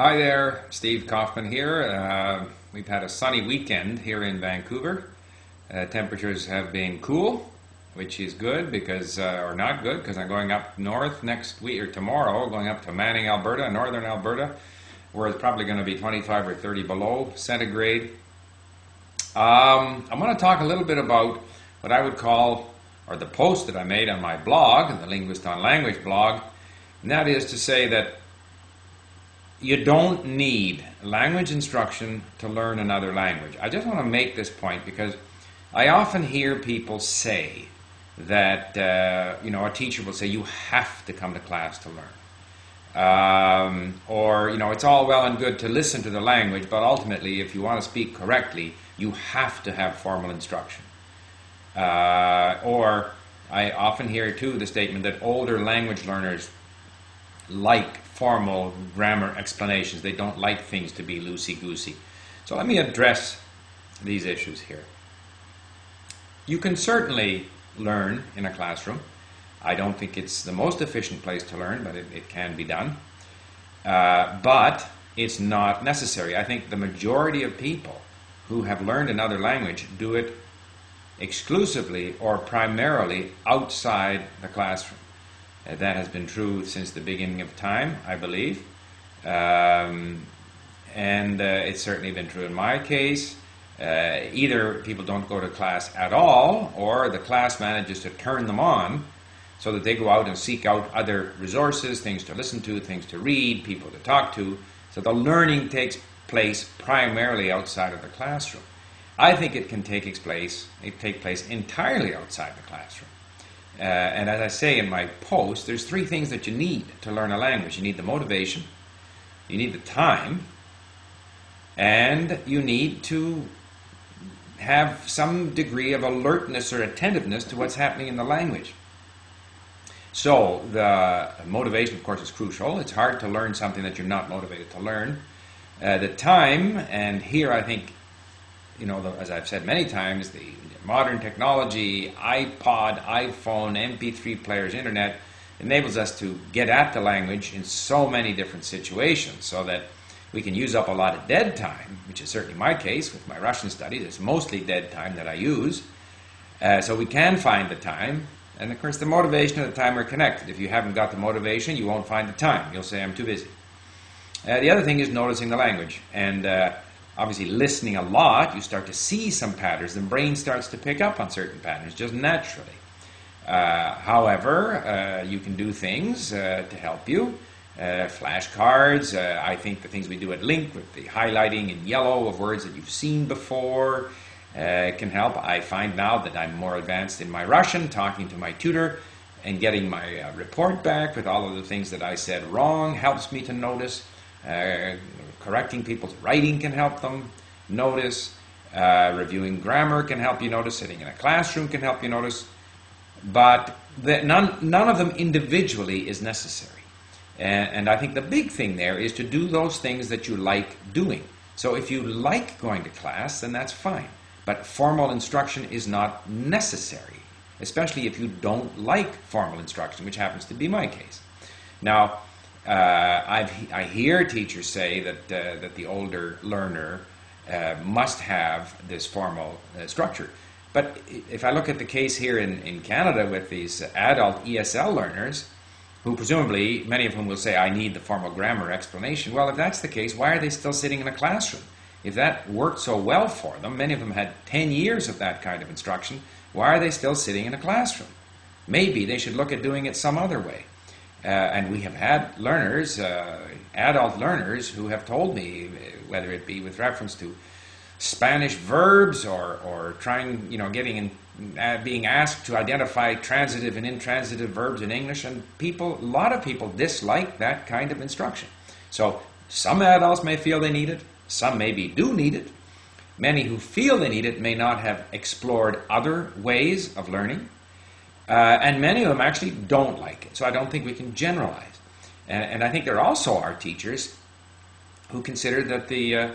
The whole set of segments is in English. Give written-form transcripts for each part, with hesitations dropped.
Hi there, Steve Kaufman here. We've had a sunny weekend here in Vancouver. Temperatures have been cool, which is good because, or not good, because I'm going up north next week or tomorrow, going up to Manning, Alberta, northern Alberta, where it's probably going to be 25 or 30 below centigrade. I'm going to talk a little bit about what I would call, or the post that I made on my blog, the Linguist on Language blog, and that is to say that you don't need language instruction to learn another language. I just want to make this point because I often hear people say that, a teacher will say, you have to come to class to learn. Or, it's all well and good to listen to the language, but ultimately, if you want to speak correctly, you have to have formal instruction. Or I often hear, too, the statement that older language learners like formal grammar explanations. They don't like things to be loosey-goosey. So let me address these issues here. You can certainly learn in a classroom. I don't think it's the most efficient place to learn, but it can be done. But it's not necessary. I think the majority of people who have learned another language do it exclusively or primarily outside the classroom. That has been true since the beginning of time, I believe. And it's certainly been true in my case. Either people don't go to class at all, or the class manages to turn them on so that they go out and seek out other resources, things to listen to, things to read, people to talk to. So the learning takes place primarily outside of the classroom. I think it can take place entirely outside the classroom. And as I say in my post, there's three things that you need to learn a language. You need the motivation, you need the time, and you need to have some degree of alertness or attentiveness to what's happening in the language. So the motivation, of course, is crucial. It's hard to learn something that you're not motivated to learn. The time, and here I think, as I've said many times, the modern technology, iPod, iPhone, MP3 players, internet, enables us to get at the language in so many different situations so that we can use up a lot of dead time, which is certainly my case with my Russian studies. It's mostly dead time that I use. So we can find the time. And of course, the motivation and the time are connected. If you haven't got the motivation, you won't find the time. You'll say, I'm too busy. The other thing is noticing the language. And obviously, listening a lot, you start to see some patterns. The brain starts to pick up on certain patterns just naturally. However, you can do things to help you. Flashcards, I think the things we do at LINC with the highlighting in yellow of words that you've seen before can help. I find now that I'm more advanced in my Russian, talking to my tutor and getting my report back with all of the things that I said wrong helps me to notice. Correcting people's writing can help them notice. Reviewing grammar can help you notice. Sitting in a classroom can help you notice. But none of them individually is necessary. And I think the big thing there is to do those things that you like doing. So if you like going to class, then that's fine. But formal instruction is not necessary, especially if you don't like formal instruction, which happens to be my case. Now, I hear teachers say that the older learner must have this formal structure. But if I look at the case here in Canada with these adult ESL learners, who presumably, many of whom will say, I need the formal grammar explanation. Well, if that's the case, why are they still sitting in a classroom? If that worked so well for them, many of them had 10 years of that kind of instruction, why are they still sitting in a classroom? Maybe they should look at doing it some other way. And we have had learners, adult learners, who have told me, whether it be with reference to Spanish verbs or trying, being asked to identify transitive and intransitive verbs in English, and a lot of people dislike that kind of instruction. So some adults may feel they need it, some maybe do need it. Many who feel they need it may not have explored other ways of learning. And many of them actually don't like it. So I don't think we can generalize. And I think there also are teachers who consider that the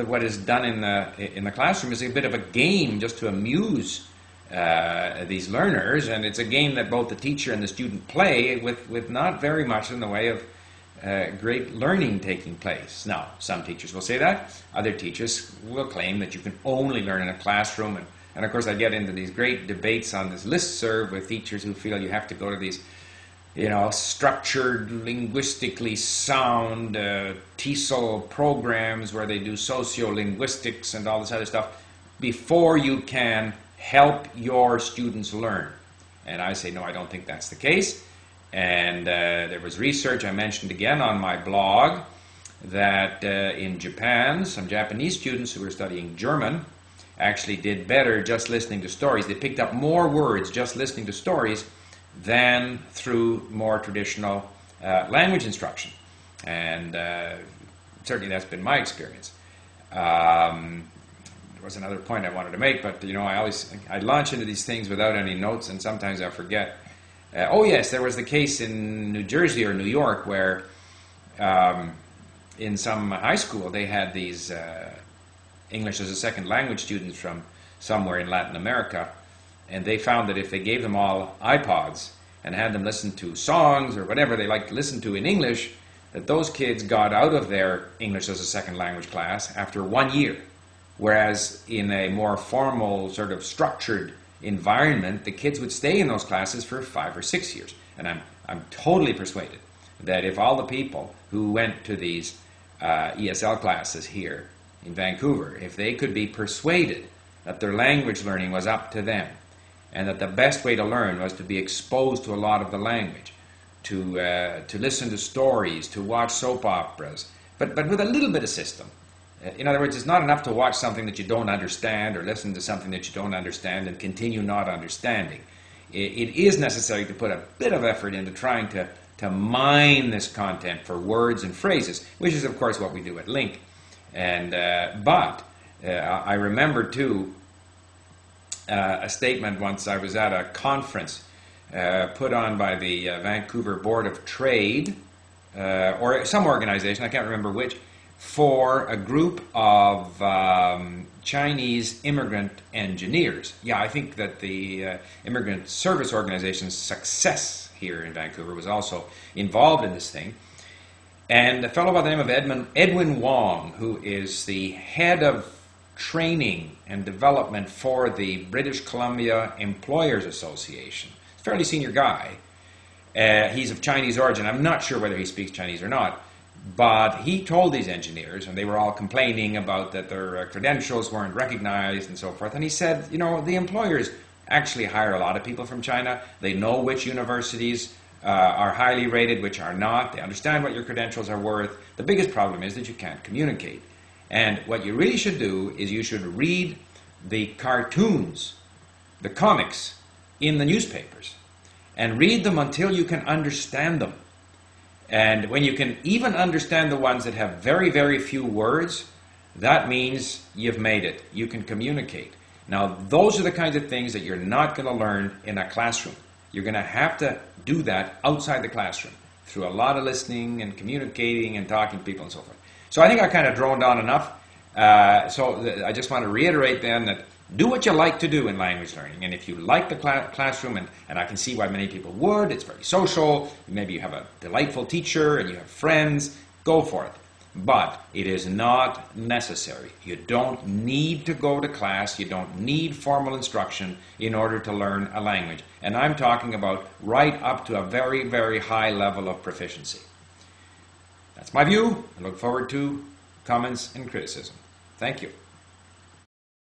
what is done in the classroom is a bit of a game just to amuse these learners, and it's a game that both the teacher and the student play with not very much in the way of great learning taking place. Now, some teachers will say that. Other teachers will claim that you can only learn in a classroom. And of course, I get into these great debates on this listserv with teachers who feel you have to go to these, structured, linguistically sound TESOL programs where they do sociolinguistics and all this other stuff before you can help your students learn. And I say, no, I don't think that's the case. And there was research I mentioned again on my blog that in Japan, some Japanese students who were studying German actually did better just listening to stories. They picked up more words just listening to stories than through more traditional language instruction. And certainly that's been my experience. There was another point I wanted to make, but I launch into these things without any notes, and sometimes I forget. Oh yes, there was the case in New Jersey or New York where in some high school they had these English as a second language students from somewhere in Latin America, and they found that if they gave them all iPods and had them listen to songs or whatever they like to listen to in English, that those kids got out of their English as a second language class after 1 year. Whereas in a more formal, sort of structured environment, the kids would stay in those classes for 5 or 6 years. And I'm totally persuaded that if all the people who went to these ESL classes here in Vancouver, if they could be persuaded that their language learning was up to them, and that the best way to learn was to be exposed to a lot of the language, to listen to stories, to watch soap operas, but with a little bit of system. In other words, it's not enough to watch something that you don't understand or listen to something that you don't understand and continue not understanding. It is necessary to put a bit of effort into trying to mine this content for words and phrases, which is, of course, what we do at Link. But I remember, too, a statement once I was at a conference put on by the Vancouver Board of Trade, or some organization, I can't remember which, for a group of Chinese immigrant engineers. Yeah, I think that the Immigrant Service Organization's Success here in Vancouver was also involved in this thing. And a fellow by the name of Edwin Wong, who is the head of training and development for the British Columbia Employers Association. He's a fairly senior guy. He's of Chinese origin. I'm not sure whether he speaks Chinese or not. But he told these engineers, and they were all complaining about that their credentials weren't recognized and so forth, and he said, the employers actually hire a lot of people from China. They know which universities are highly rated, which are not. They understand what your credentials are worth. The biggest problem is that you can't communicate. And what you really should do is you should read the cartoons, the comics in the newspapers, and read them until you can understand them. And when you can even understand the ones that have very, very few words, that means you've made it. You can communicate. Now, those are the kinds of things that you're not going to learn in a classroom. You're going to have to do that outside the classroom through a lot of listening and communicating and talking to people and so forth. So I think I kind of droned on enough. So I just want to reiterate then that do what you like to do in language learning. And if you like the classroom, and I can see why many people would, it's very social, maybe you have a delightful teacher and you have friends, go for it. But it is not necessary. You don't need to go to class, you don't need formal instruction in order to learn a language. And I'm talking about right up to a very, very high level of proficiency. That's my view. I look forward to comments and criticism. Thank you.